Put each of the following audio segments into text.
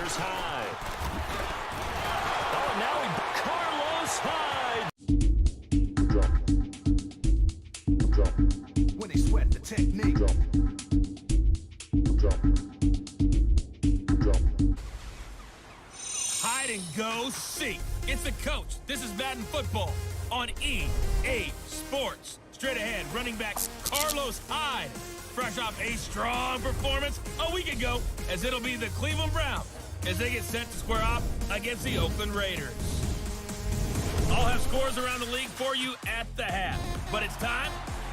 Here's Hyde. Oh, now Carlos Hyde. When they sweat the technique. Hide and go seek. It's the coach. This is Madden Football on EA Sports. Straight ahead, running backs Carlos Hyde, fresh off a strong performance a week ago, as it'll be the Cleveland Browns as they get set to square off against the Oakland Raiders. I'll have scores around the league for you at the half, but it's time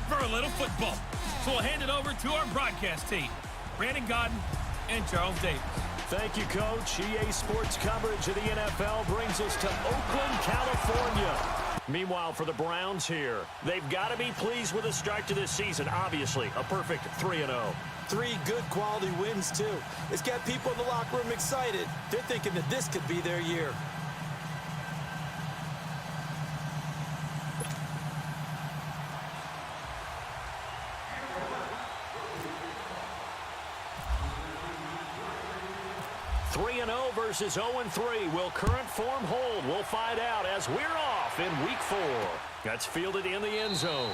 for a little football. So we'll hand it over to our broadcast team, Brandon Godden and Charles Davis. Thank you, Coach. EA Sports coverage of the NFL brings us to Oakland, California. Meanwhile, for the Browns here, they've got to be pleased with the start to this season. Obviously, a perfect 3-0. 3 good quality wins, too. It's got people in the locker room excited. They're thinking that this could be their year. Versus 0-3. Will current form hold? We'll find out as we're off in week 4. That's fielded in the end zone.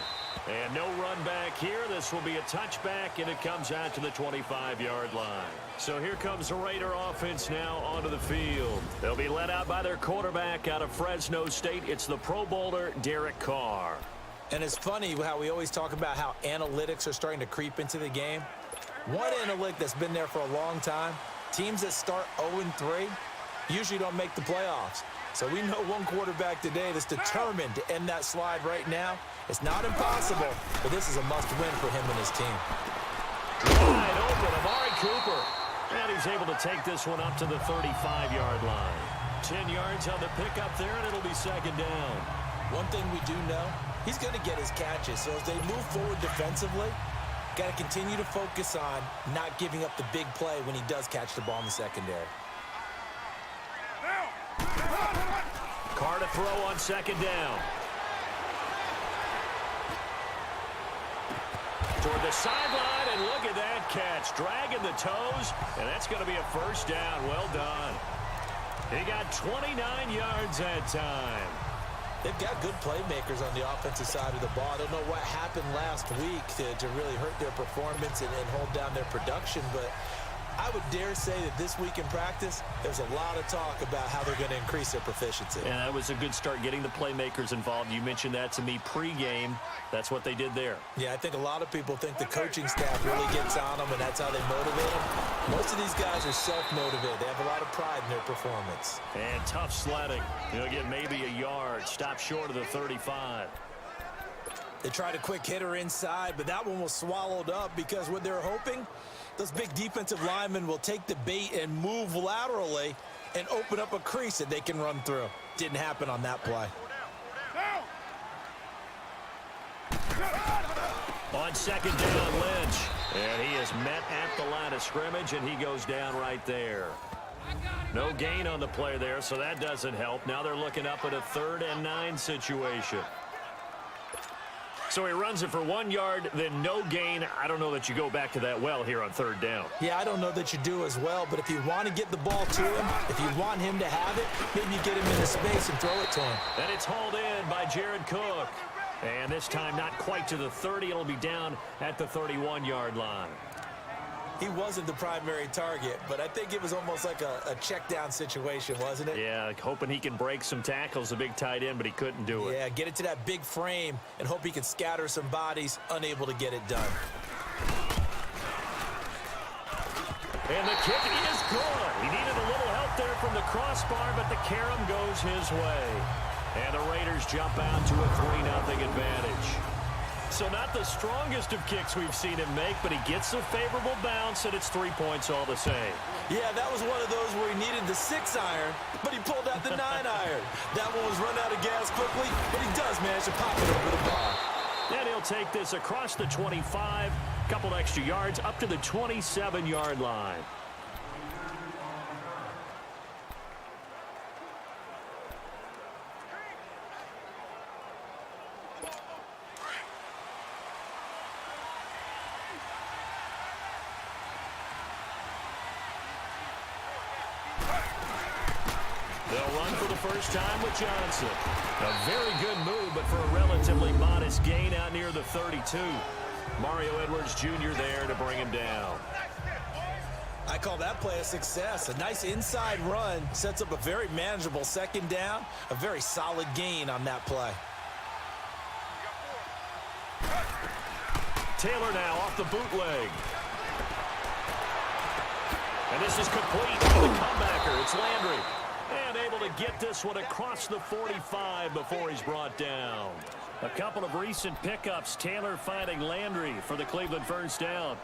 And no run back here. This will be a touchback, and it comes out to the 25-yard line. So here comes the Raider offense now onto the field. They'll be led out by their quarterback out of Fresno State. It's the Pro Bowler, Derek Carr. And it's funny how we always talk about how analytics are starting to creep into the game. One analytic that's been there for a long time, teams that start 0-3 usually don't make the playoffs. So we know one quarterback today that's determined to end that slide right now. It's not impossible, but this is a must-win for him and his team. Wide open, Amari Cooper. And he's able to take this one up to the 35-yard line. 10 yards on the pickup there, and it'll be second down. One thing we do know, he's going to get his catches. So as they move forward defensively, got to continue to focus on not giving up the big play when he does catch the ball in the secondary. Carr to throw on second down. Toward the sideline, and look at that catch. Dragging the toes, and that's going to be a first down. Well done. He got 29 yards that time. They've got good playmakers on the offensive side of the ball. I don't know what happened last week to really hurt their performance and hold down their production, but I would dare say that this week in practice, there's a lot of talk about how they're going to increase their proficiency. And that was a good start, getting the playmakers involved. You mentioned that to me pregame. That's what they did there. Yeah, I think a lot of people think the coaching staff really gets on them, and that's how they motivate them. Most of these guys are self-motivated. They have a lot of pride in their performance. And tough sledding. He'll get maybe a yard. Stop short of the 35. They tried a quick hitter inside, but that one was swallowed up because what they're hoping, those big defensive linemen will take the bait and move laterally and open up a crease that they can run through. Didn't happen on that play. On second down, Lynch. And he is met at the line of scrimmage, and he goes down right there. No gain on the play there, so that doesn't help. Now they're looking up at a 3rd and 9 situation. So he runs it for 1 yard, then no gain. I don't know that you go back to that well here on 3rd down. Yeah, I don't know that you do as well, but if you want to get the ball to him, if you want him to have it, maybe you get him into space and throw it to him. And it's hauled in by Jared Cook. And this time not quite to the 30. It'll be down at the 31-yard line. He wasn't the primary target, but I think it was almost like a check down situation, wasn't it? Yeah, hoping he can break some tackles, a big tight end, but he couldn't do it. Yeah, get it to that big frame and hope he can scatter some bodies, unable to get it done. And the kick is good. He needed a little help there from the crossbar, but the carom goes his way. And the Raiders jump out to a 3-0 advantage. So not the strongest of kicks we've seen him make, but he gets a favorable bounce, and it's 3 points all the same. Yeah, that was one of those where he needed the 6-iron, but he pulled out the 9-iron. That one was run out of gas quickly, but he does manage to pop it over the bar. And he'll take this across the 25, couple extra yards, up to the 27-yard line. They'll run for the first time with Johnson. A very good move, but for a relatively modest gain out near the 32. Mario Edwards Jr. there to bring him down. I call that play a success. A nice inside run sets up a very manageable second down. A very solid gain on that play. Taylor now off the bootleg. And this is complete to the comebacker. It's Landry. And able to get this one across the 45 before he's brought down. A couple of recent pickups. Taylor finding Landry for the Cleveland first down.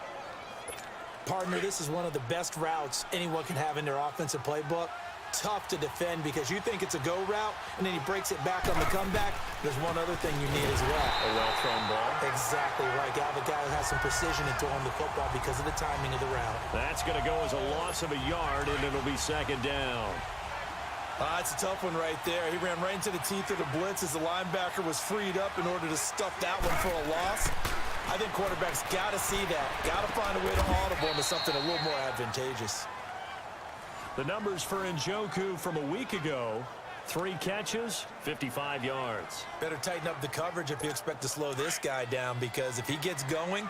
Partner, this is one of the best routes anyone can have in their offensive playbook. Tough to defend because you think it's a go route, and then he breaks it back on the comeback. There's one other thing you need as well. A well-thrown ball. Exactly right. You have a guy who has some precision in throwing the football because of the timing of the route. That's going to go as a loss of a yard, and it'll be second down. It's a tough one right there. He ran right into the teeth of the blitz as the linebacker was freed up in order to stuff that one for a loss. I think quarterbacks got to see that. Got to find a way to audible into something a little more advantageous. The numbers for Njoku from a week ago: 3 catches, 55 yards. Better tighten up the coverage if you expect to slow this guy down, because if he gets going,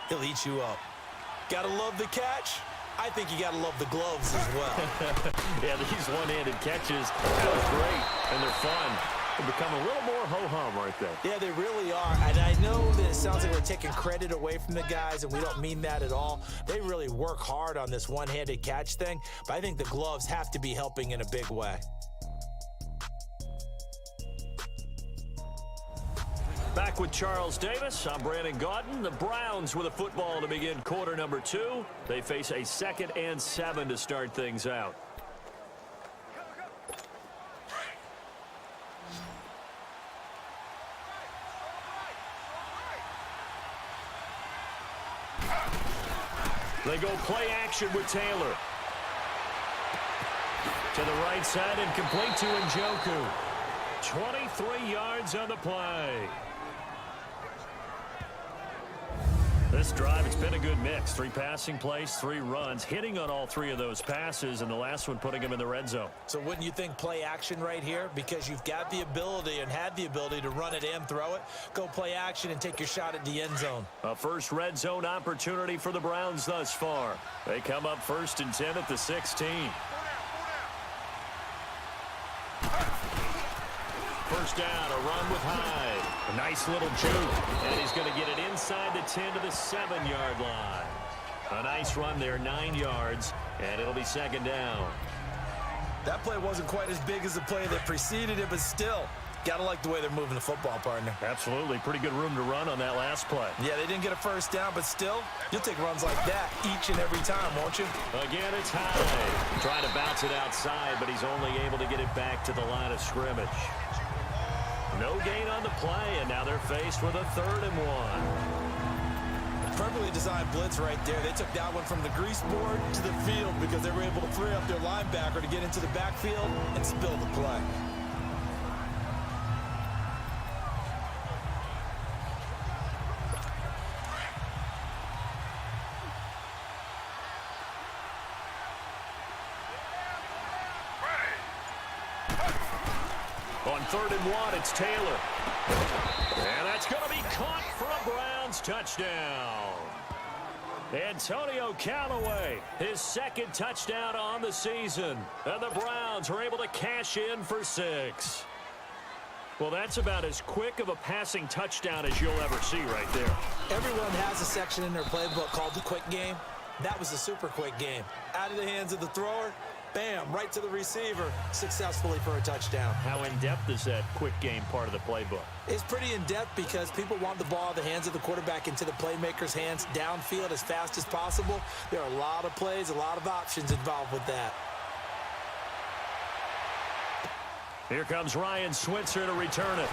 he'll eat you up. Got to love the catch. I think you got to love the gloves as well. Yeah, these one-handed catches, that was great, and they're fun. They become a little more ho-hum right there. Yeah, they really are. And I know that it sounds like we're taking credit away from the guys, and we don't mean that at all. They really work hard on this one-handed catch thing, but I think the gloves have to be helping in a big way. Back with Charles Davis, I'm Brandon Gaudin. The Browns with a football to begin quarter number 2. They face a 2nd and 7 to start things out. They go play action with Taylor. To the right side and complete to Njoku. 23 yards on the play. This drive, it's been a good mix. 3 passing plays, 3 runs, hitting on all 3 of those passes, and the last one putting him in the red zone. So wouldn't you think play action right here? Because you've got the ability and had the ability to run it and throw it. Go play action and take your shot at the end zone. A first red zone opportunity for the Browns thus far. They come up 1st and 10 at the 16. First down, a run with Hyde. A nice little juke, and he's going to get it inside the 10 to the 7-yard line. A nice run there, 9 yards, and it'll be second down. That play wasn't quite as big as the play that preceded it, but still, gotta like the way they're moving the football, partner. Absolutely. Pretty good room to run on that last play. Yeah, they didn't get a first down, but still, you'll take runs like that each and every time, won't you? Again, it's Hyde. Trying to bounce it outside, but he's only able to get it back to the line of scrimmage. No gain on the play, and now they're faced with a 3rd and 1. Perfectly designed blitz right there. They took that one from the grease board to the field because they were able to free up their linebacker to get into the backfield and spill the play. On 3rd and 1, it's Taylor. And that's going to be caught for a Browns touchdown. Antonio Callaway, his 2nd touchdown on the season. And the Browns are able to cash in for 6. Well, that's about as quick of a passing touchdown as you'll ever see right there. Everyone has a section in their playbook called the quick game. That was a super quick game. Out of the hands of the thrower, bam, right to the receiver, successfully for a touchdown. How in-depth is that quick game part of the playbook? It's pretty in-depth because people want the ball out of the hands of the quarterback into the playmaker's hands downfield as fast as possible. There are a lot of plays, a lot of options involved with that. Here comes Ryan Switzer to return it.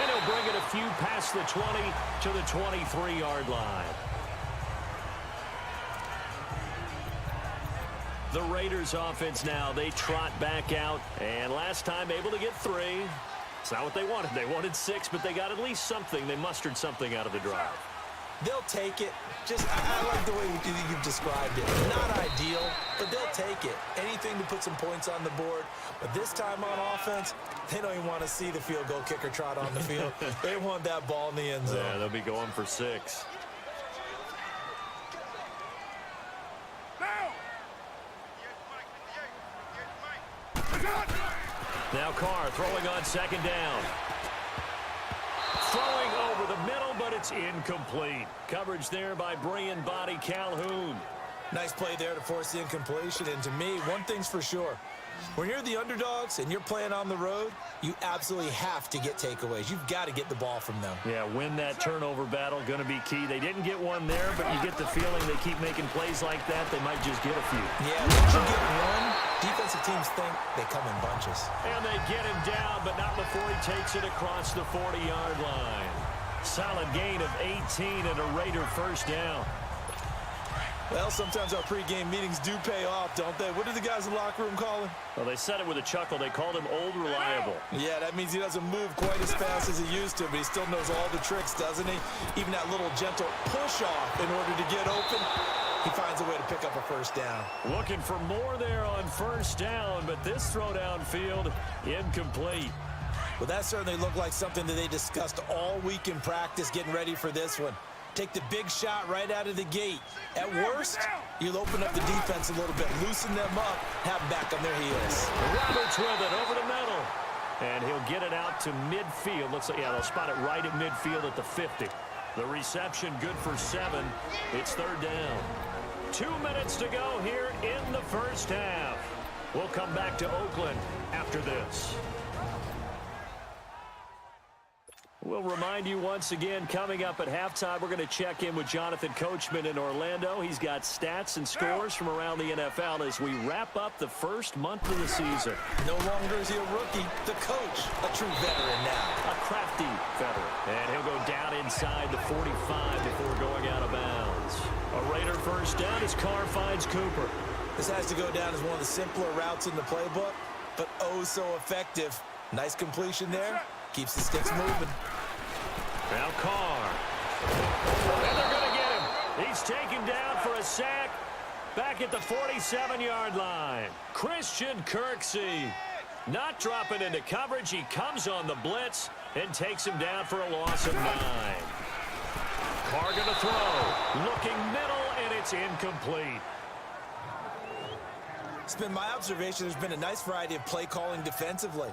And he'll bring it a few past the 20 to the 23-yard line. The Raiders offense now, they trot back out, and last time able to get 3. It's not what they wanted. They wanted 6, but they got at least something. They mustered something out of the drive. They'll take it. I like the way you've described it. Not ideal, but they'll take it. Anything to put some points on the board. But this time on offense, they don't even want to see the field goal kicker trot on the field. They want that ball in the end zone. Yeah, they'll be going for 6. Now Carr throwing on 2nd down. Throwing over the middle, but it's incomplete. Coverage there by Brian Body Calhoun. Nice play there to force the incompletion. And to me, one thing's for sure. When you're the underdogs and you're playing on the road, you absolutely have to get takeaways. You've got to get the ball from them. Yeah, win that turnover battle, going to be key. They didn't get one there, but you get the feeling they keep making plays like that, they might just get a few. Yeah, once you get one, defensive teams think they come in bunches. And they get him down, but not before he takes it across the 40-yard line. Solid gain of 18 and a Raider first down. Well, sometimes our pregame meetings do pay off, don't they? What do the guys in the locker room call him? Well, they said it with a chuckle. They called him Old Reliable. Yeah, that means he doesn't move quite as fast as he used to, but he still knows all the tricks, doesn't he? Even that little gentle push-off in order to get open, he finds a way to pick up a first down. Looking for more there on first down, but this throw downfield, incomplete. Well, that certainly looked like something that they discussed all week in practice getting ready for this one. Take the big shot right out of the gate. At worst, you'll open up the defense a little bit, loosen them up, have them back on their heels. Roberts with it over the middle. And he'll get it out to midfield. Looks like, yeah, they'll spot it right at midfield at the 50. The reception good for 7. It's 3rd down. 2 minutes to go here in the first half. We'll come back to Oakland after this. We'll remind you once again, coming up at halftime, we're going to check in with Jonathan Coachman in Orlando. He's got stats and scores from around the NFL as we wrap up the first month of the season. No longer is he a rookie, the coach, a true veteran now. A crafty veteran. And he'll go down inside the 45 before going out of bounds. A Raider first down as Carr finds Cooper. This has to go down as one of the simpler routes in the playbook, but oh so effective. Nice completion there. Keeps the sticks moving. Now Carr. And they're going to get him. He's taken down for a sack back at the 47-yard line. Christian Kirksey not dropping into coverage. He comes on the blitz and takes him down for a loss of 9. Carr going to throw. Looking middle, and it's incomplete. It's been my observation there's been a nice variety of play calling defensively.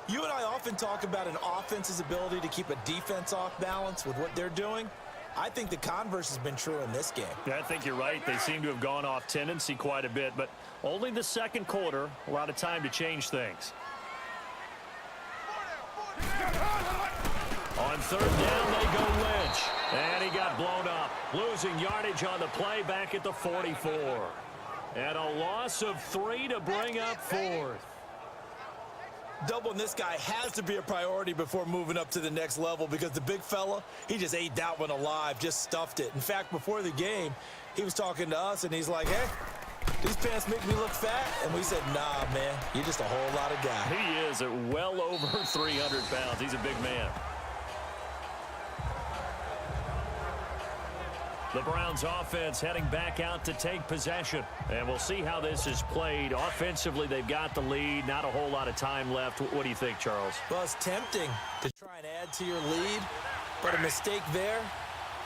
You and I often talk about an offense's ability to keep a defense off balance with what they're doing. I think the converse has been true in this game. Yeah, I think you're right. They seem to have gone off tendency quite a bit, but only the second quarter, a lot of time to change things. On 3rd down, they go Lynch. And he got blown up. Losing yardage on the play back at the 44. And a loss of 3 to bring up 4th. Doubling this guy has to be a priority before moving up to the next level because the big fella, he just ate that one alive, just stuffed it. In fact, before the game, he was talking to us, and he's like, hey, these pants make me look fat. And we said, nah, man, you're just a whole lot of guy. He is at well over 300 pounds. He's a big man. The Browns offense heading back out to take possession. And we'll see how this is played. Offensively, they've got the lead. Not a whole lot of time left. What do you think, Charles? Well, it's tempting to try and add to your lead, but a mistake there,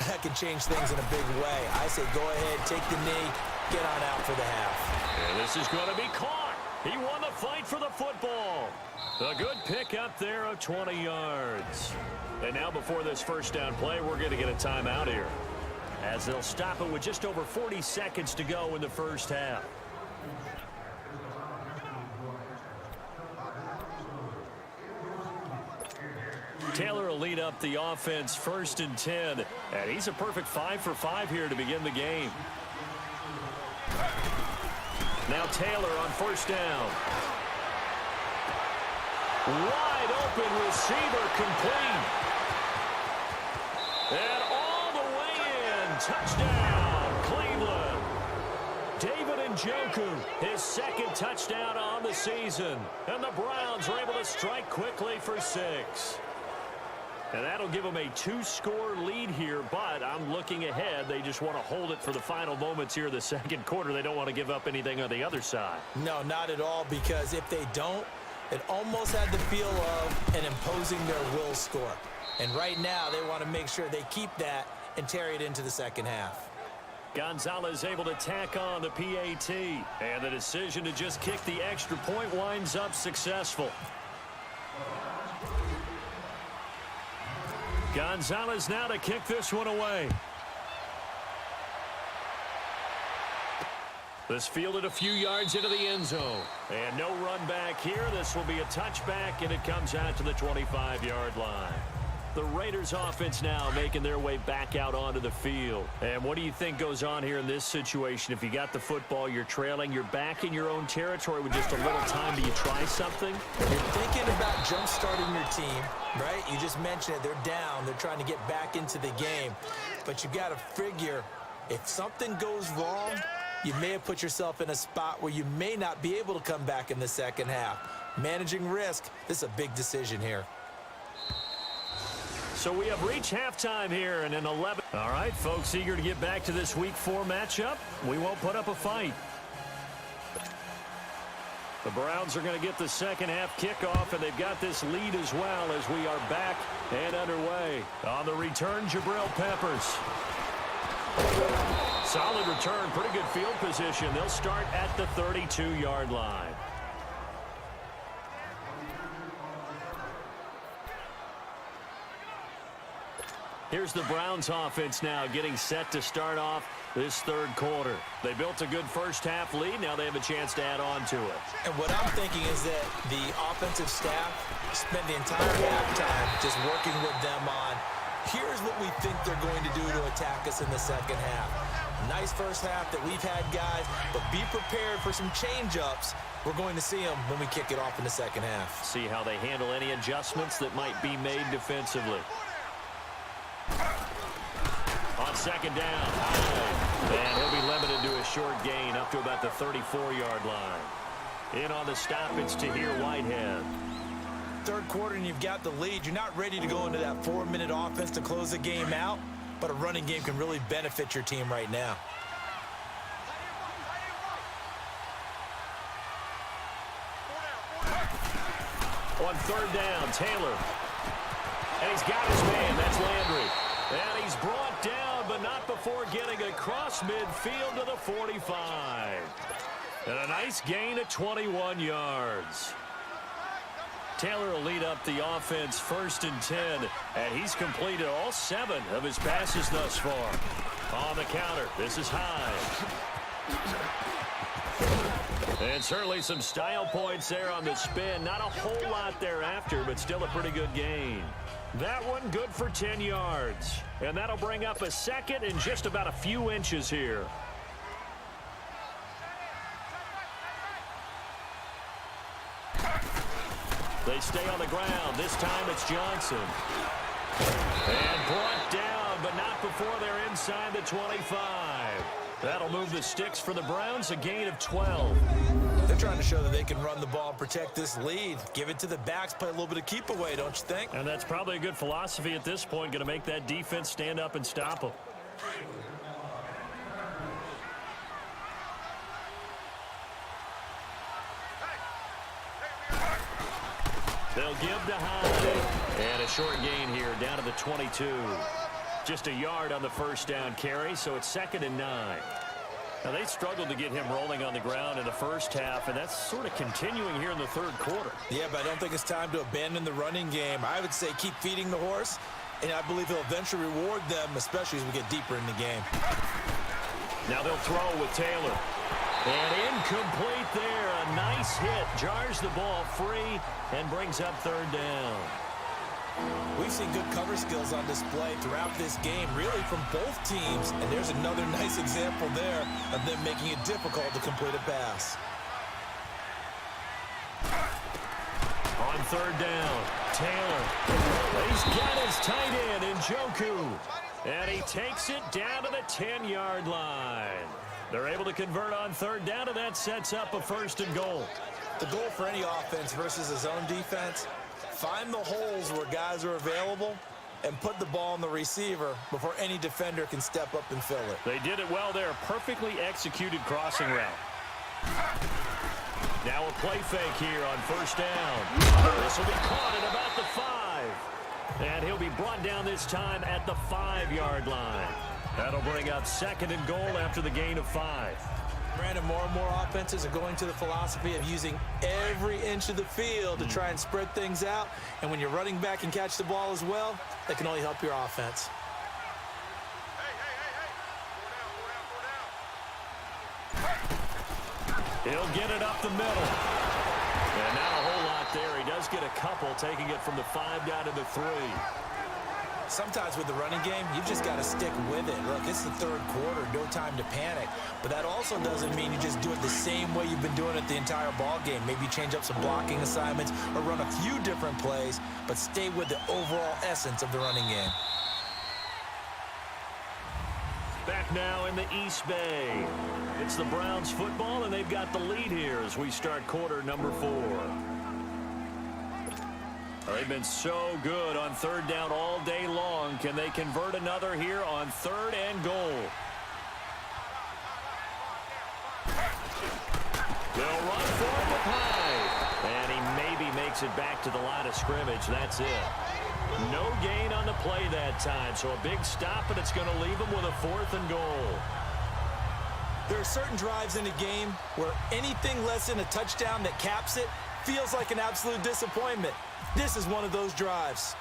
that can change things in a big way. I say go ahead, take the knee, get on out for the half. And this is going to be caught. He won the fight for the football. A good pick up there of 20 yards. And now before this first down play, we're going to get a timeout here, as they'll stop it with just over 40 seconds to go in the first half. Taylor will lead up the offense 1st and 10. And he's a perfect 5 for 5 here to begin the game. Now Taylor on 1st down. Wide open receiver complete. And touchdown, Cleveland. David Njoku, his 2nd touchdown on the season. And the Browns are able to strike quickly for 6. And that'll give them a 2-score lead here, but I'm looking ahead. They just want to hold it for the final moments here in the second quarter. They don't want to give up anything on the other side. No, not at all, because if they don't, it almost had the feel of an imposing their will score. And right now, they want to make sure they keep that and carry it into the second half. Gonzalez able to tack on the PAT. And the decision to just kick the extra point winds up successful. Gonzalez now to kick this one away. This fielded a few yards into the end zone. And no run back here. This will be a touchback, and it comes out to the 25-yard line. The Raiders offense now making their way back out onto the field. And what do you think goes on here in this situation? If you got the football, you're trailing, you're back in your own territory with just a little time. Do you try something? You're thinking about jump-starting your team, right? You just mentioned it. They're down. They're trying to get back into the game. But you got to figure, if something goes wrong, you may have put yourself in a spot where you may not be able to come back in the second half. Managing risk, this is a big decision here. So we have reached halftime here in an 11. All right, folks, eager to get back to this Week 4 matchup. We won't put up a fight. The Browns are going to get the second half kickoff, and they've got this lead as well as we are back and underway. On the return, Jabril Peppers. Solid return, pretty good field position. They'll start at the 32-yard line. Here's the Browns offense now getting set to start off this third quarter. They built a good first half lead. Now they have a chance to add on to it. And what I'm thinking is that the offensive staff spent the entire halftime just working with them on, here's what we think they're going to do to attack us in the second half. Nice first half that we've had, guys, but be prepared for some change-ups. We're going to see them when we kick it off in the second half. See how they handle any adjustments that might be made defensively. On second down, Hyde. And he'll be limited to a short gain up to about the 34-yard line. In on the stop, it's Tahir Whitehead. Third quarter and you've got the lead. You're not ready to go into that 4-minute offense to close the game out, but a running game can really benefit your team right now. On third down, Taylor. And he's got his man. That's Landry. And he's brought down, but not before getting across midfield to the 45. And a nice gain of 21 yards. Taylor will lead up the offense first and 10, and he's completed all 7 of his passes thus far. On the counter, this is Hyde. And certainly some style points there on the spin. Not a whole lot thereafter, but still a pretty good gain. That one good for 10 yards. And that'll bring up a second and just about a few inches here. They stay on the ground. This time it's Johnson. And brought down, but not before they're inside the 25. That'll move the sticks for the Browns, a gain of 12. They're trying to show that they can run the ball and protect this lead. Give it to the backs, play a little bit of keep away, don't you think? And that's probably a good philosophy at this point, going to make that defense stand up and stop them. They'll give to Hyde. And a short gain here down to the 22. Just a yard on the first down carry, so it's 2nd and 9. Now, they struggled to get him rolling on the ground in the first half, and that's sort of continuing here in the third quarter. Yeah, but I don't think it's time to abandon the running game. I would say keep feeding the horse, and I believe he'll eventually reward them, especially as we get deeper in the game. Now they'll throw with Taylor. And incomplete there. A nice hit. Jars the ball free and brings up third down. We've seen good cover skills on display throughout this game, really from both teams. And there's another nice example there of them making it difficult to complete a pass. On third down, Taylor. He's got his tight end, Njoku. And he takes it down to the 10-yard line. They're able to convert on third down, and that sets up a 1st and goal. The goal for any offense versus his own defense, find the holes where guys are available and put the ball on the receiver before any defender can step up and fill it. They did it well there. Perfectly executed crossing route. Now a play fake here on first down. This will be caught at about the 5. And he'll be brought down this time at the 5-yard line. That'll bring up 2nd and goal after the gain of 5. Brandon, more and more offenses are going to the philosophy of using every inch of the field to try and spread things out. And when you're running back and catch the ball as well, that can only help your offense. He'll get it up the middle. And not a whole lot there. He does get a couple, taking it from the 5 down to the 3. Sometimes with the running game, you've just got to stick with it. Look, it's the 3rd quarter, no time to panic. But that also doesn't mean you just do it the same way you've been doing it the entire ball game. Maybe change up some blocking assignments or run a few different plays, but stay with the overall essence of the running game. Back now in the East Bay. It's the Browns football, and they've got the lead here as we start quarter number 4. They've been so good on 3rd down all day long. Can they convert another here on 3rd and goal? They'll run for it with Hyde. And he maybe makes it back to the line of scrimmage. That's it. No gain on the play that time. So a big stop, and it's going to leave them with a 4th and goal. There are certain drives in a game where anything less than a touchdown that caps it feels like an absolute disappointment. This is one of those drives.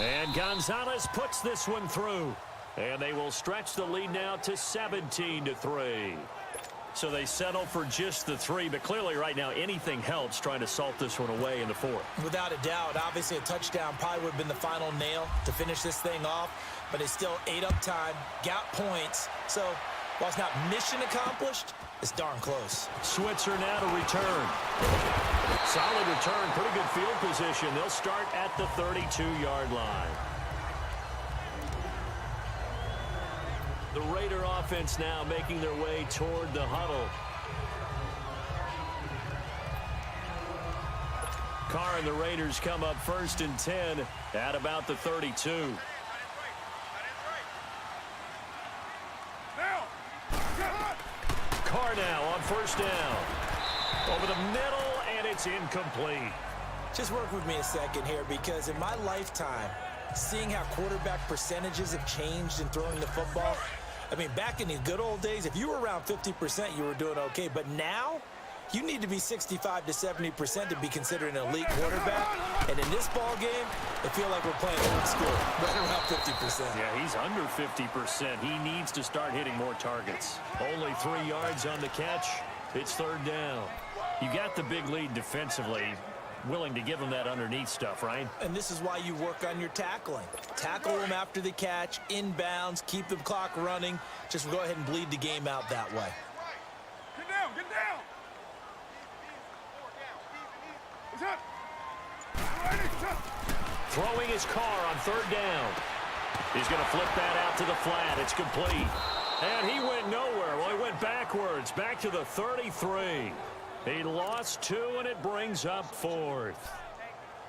And Gonzalez puts this one through. And they will stretch the lead now to 17-3. So they settle for just the 3, but clearly right now anything helps trying to salt this one away in the 4th. Without a doubt, obviously a touchdown probably would have been the final nail to finish this thing off, but they still ate up time, got points. So while it's not mission accomplished, it's darn close. Switzer now to return. Solid return, pretty good field position. They'll start at the 32-yard line. The Raider offense now making their way toward the huddle. Carr and the Raiders come up 1st and 10 at about the 32. Carr now on 1st down. Over the middle, and it's incomplete. Just work with me a second here, because in my lifetime, seeing how quarterback percentages have changed in throwing the football, I mean, back in the good old days, if you were around 50%, you were doing okay. But now, you need to be 65 to 70% to be considered an elite quarterback. And in this ball game, I feel like we're playing old school, right around 50%. Yeah, he's under 50%. He needs to start hitting more targets. Only 3 yards on the catch. It's 3rd down. You got the big lead defensively. Willing to give them that underneath stuff, right? And this is why you work on your tackling. Tackle them after the catch, inbounds, keep the clock running. Just go ahead and bleed the game out that way. Get down, get down. Throwing his Carr on 3rd down. He's going to flip that out to the flat. It's complete. And he went nowhere. Well, he went backwards, back to the 33. He lost 2, and it brings up 4th.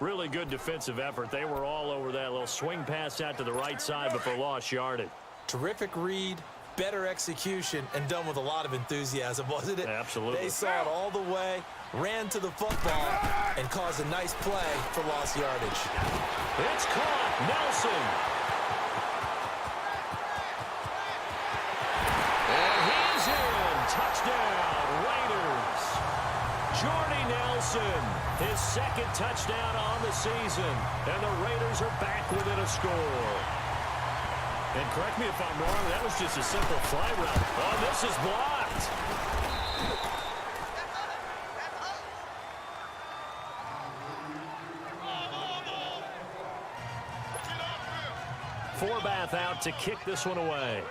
Really good defensive effort. They were all over that little swing pass out to the right side before lost yardage. Terrific read, better execution, and done with a lot of enthusiasm, wasn't it? Absolutely. They saw it all the way, ran to the football, and caused a nice play for lost yardage. It's caught. Nelson. And he's in. Touchdown, Raiders. Jordy Nelson, his 2nd touchdown on the season. And the Raiders are back within a score. And correct me if I'm wrong, that was just a simple fly route. Oh, this is blocked. Forbath out to kick this one away.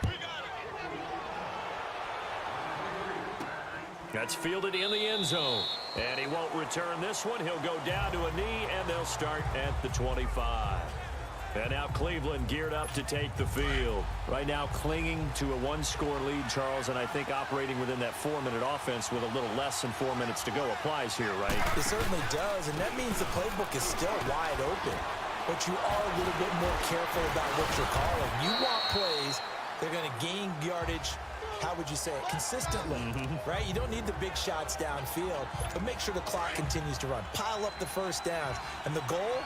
That's fielded in the end zone. And he won't return this one. He'll go down to a knee, and they'll start at the 25. And now Cleveland geared up to take the field. Right now clinging to a one-score lead, Charles, and I think operating within that 4-minute offense with a little less than 4 minutes to go applies here, right? It certainly does, and that means the playbook is still wide open. But you are a little bit more careful about what you're calling. You want plays, they're going to gain yardage, how would you say it, consistently, right? You don't need the big shots downfield, but make sure the clock continues to run. Pile up the first downs, and the goal,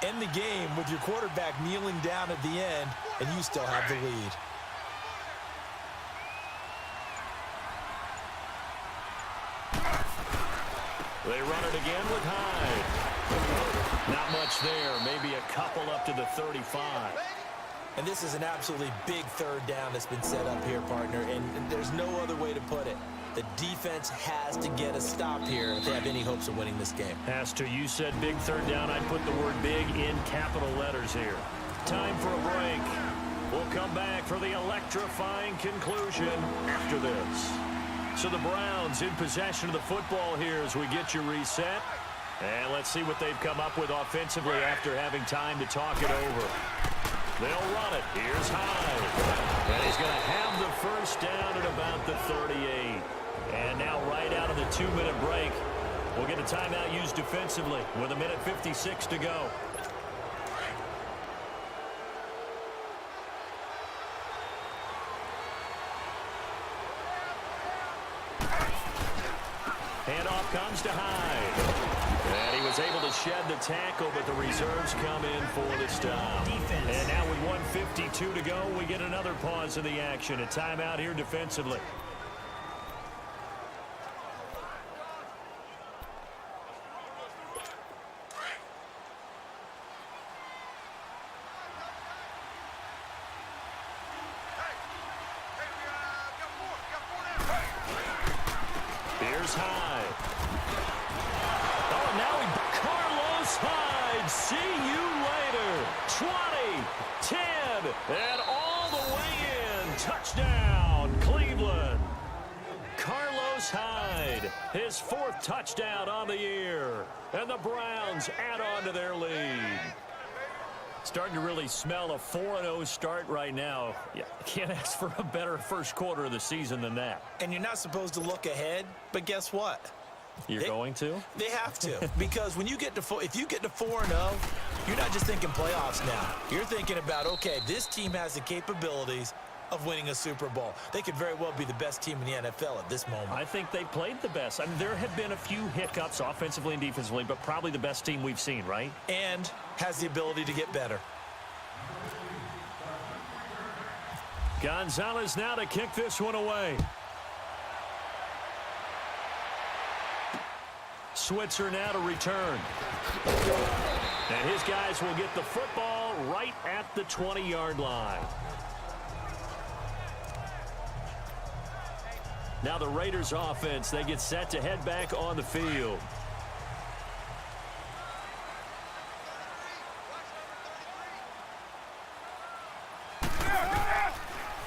end the game with your quarterback kneeling down at the end, and you still have the lead. They run it again with Hyde. Not much there, maybe a couple up to the 35. And this is an absolutely big third down that's been set up here, partner, and there's no other way to put it. The defense has to get a stop here if they have any hopes of winning this game. Has to. You said big third down. I'd put the word big in capital letters here. Time for a break. We'll come back for the electrifying conclusion after this. So the Browns in possession of the football here as we get you reset. And let's see what they've come up with offensively after having time to talk it over. They'll run it. Here's Hyde. And he's going to have the first down at about the 38. And now right out of the 2-minute break, we'll get a timeout used defensively with 1:56 to go. Handoff comes to Hyde. And he was able to shed the tackle, but the reserves come in for the stop. And now with 1:52 to go, we get another pause in the action. A timeout here defensively. Here's Hyde. Oh, now Carlos Hyde. See you later. 20, 10, and all the way in. Touchdown, Cleveland. Carlos Hyde, his 4th touchdown on the year. And the Browns add on to their lead. Starting to really smell a 4-0 start right now. Yeah, can't ask for a better first quarter of the season than that. And you're not supposed to look ahead, but guess what? You're going to? They have to, because when you get to if you get to 4-0, you're not just thinking playoffs now. You're thinking about, okay, this team has the capabilities of winning a Super Bowl. They could very well be the best team in the NFL at this moment. I think they played the best. I mean, there have been a few hiccups offensively and defensively, but probably the best team we've seen, right? And has the ability to get better. Gonzalez now to kick this one away. Switzer now to return. And his guys will get the football right at the 20-yard line. Now the Raiders offense, they get set to head back on the field.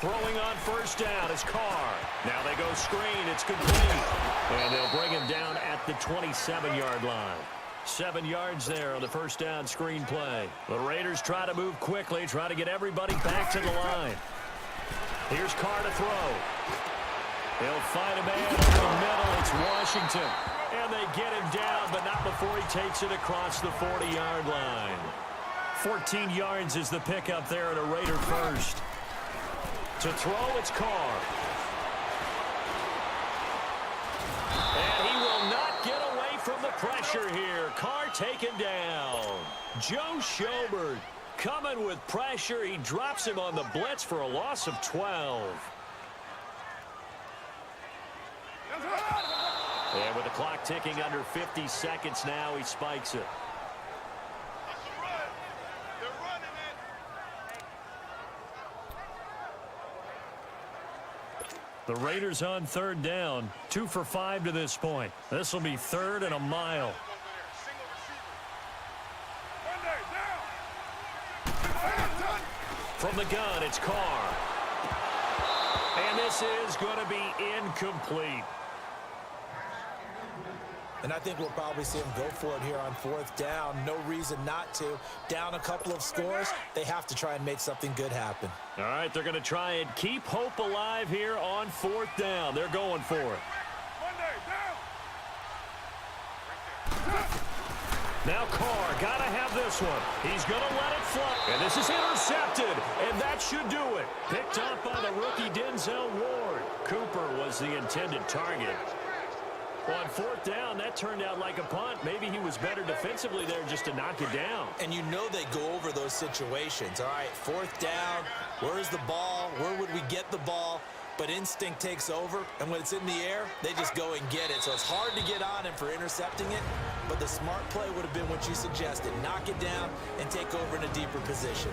Throwing on first down is Carr. Now they go screen. It's complete. And they'll bring him down at the 27-yard line. 7 yards there on the first down screen play. The Raiders try to move quickly, try to get everybody back to the line. Here's Carr to throw. He'll find a man over the middle. It's Washington. And they get him down, but not before he takes it across the 40-yard line. 14 yards is the pickup there at a Raider first. To throw, it's Carr. And he will not get away from the pressure here. Carr taken down. Joe Schobert coming with pressure. He drops him on the blitz for a loss of 12. And with the clock ticking under 50 seconds now, he spikes it. The Raiders on third down, 2 for 5 to this point. This will be 3rd and a mile. From the gun, it's Carr. And this is going to be incomplete. And I think we'll probably see them go for it here on 4th down. No reason not to. Down a couple of scores, they have to try and make something good happen. All right, they're going to try and keep hope alive here on 4th down. They're going for it. Now Carr, got to have this one. He's going to let it fly. And this is intercepted, and that should do it. Picked up by the rookie Denzel Ward. Cooper was the intended target. On 4th down, that turned out like a punt. Maybe he was better defensively there just to knock it down. And you know they go over those situations. All right, 4th down, where's the ball? Where would we get the ball? But instinct takes over, and when it's in the air, they just go and get it. So it's hard to get on him for intercepting it, but the smart play would have been what you suggested. Knock it down and take over in a deeper position.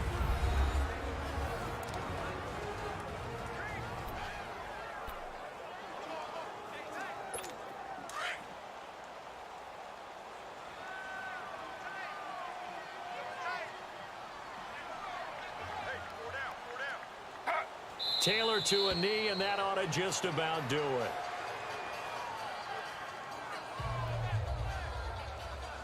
Taylor to a knee, and that ought to just about do it.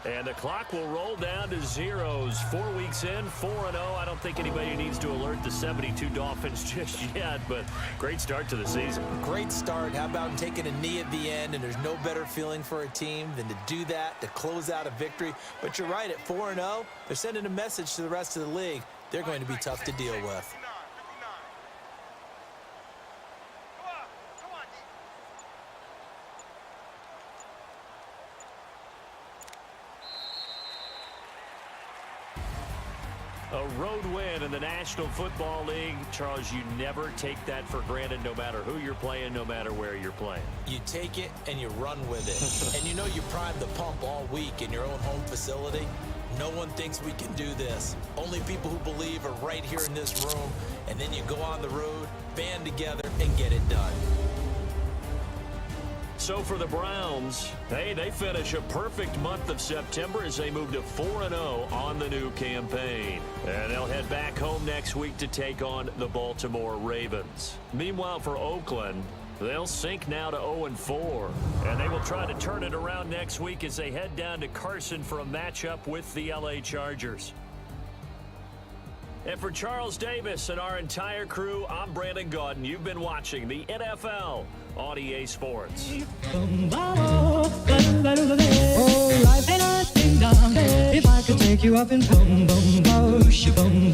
And the clock will roll down to zeros. 4 weeks in, 4-0. I don't think anybody needs to alert the 72 Dolphins just yet, but great start to the season. Great start. How about taking a knee at the end, and there's no better feeling for a team than to do that, to close out a victory. But you're right, at 4-0, they're sending a message to the rest of the league. They're going to be tough to deal with. A road win in the National Football League. Charles, you never take that for granted no matter who you're playing, no matter where you're playing. You take it and you run with it. And you know you primed the pump all week in your own home facility. No one thinks we can do this. Only people who believe are right here in this room. And then you go on the road, band together, and get it done. So for the Browns, hey, they finish a perfect month of September as they move to 4-0 on the new campaign. And they'll head back home next week to take on the Baltimore Ravens. Meanwhile, for Oakland, they'll sink now to 0-4. And they will try to turn it around next week as they head down to Carson for a matchup with the LA Chargers. And for Charles Davis and our entire crew, I'm Brandon Gaudin. You've been watching the NFL on EA Sports. Oh, life ain't a ding dong. If I could take you up and boom, boom, boom, boom.